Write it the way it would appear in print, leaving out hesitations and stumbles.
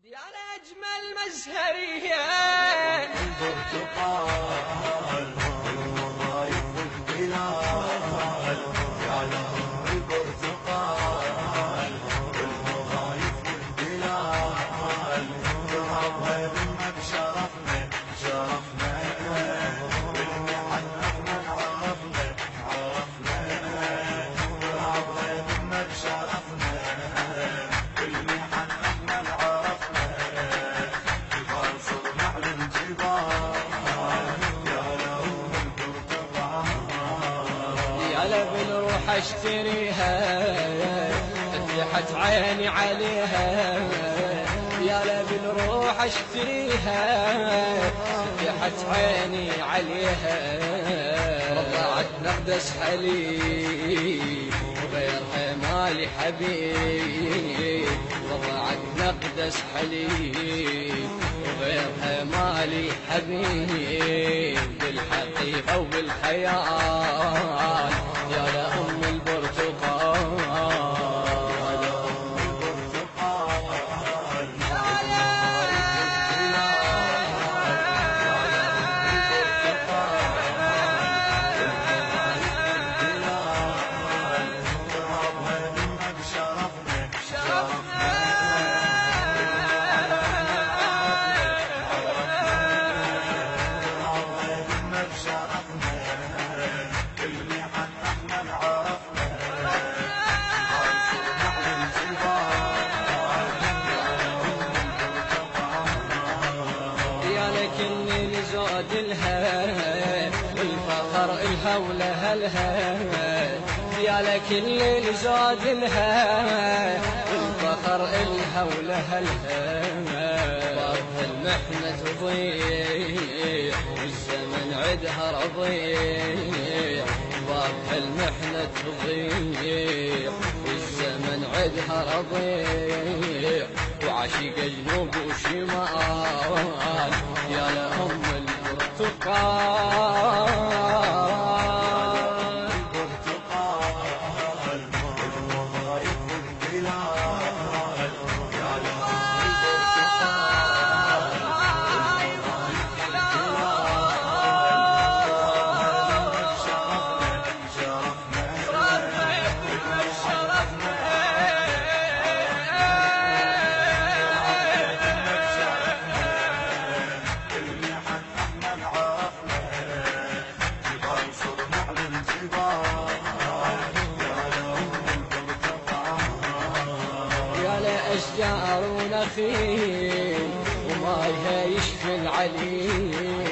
يا أجمل مزهرية البرتقال والوظايف والبلاد يا له البرتقال والوظايف والبلاد ترابها يمنا بشرفنا شرفنا واللي حنفنا عرفنا عرفنا ترابها يمنا بشرفنا واللي حنفنا عرفنا صرنا على الجبال يا له البرتقال يا لبن روح اشتريها فتحت عيني عليها يا لبن روح اشتريها فتحت عيني عليها رضعت نقدس حليب وغيرها مالي حبيب رضعت نقدس حليب وغيرها مالي حبيب بالحقيقة وبالخيال يا لأم البرتقال لكني لزود الها والفخر الها ولها يا لكني لزود الها والفخر الها ولها بابها المحنة تضيع والزمن عدها رضيع بابها المحنة تضيع والزمن عدها رضيع وعشق جنوب وشمال يا لأم البرتقال البرتقال والوظايف والبلاد يا له أشجار ونخيل ومايها يشفي العليل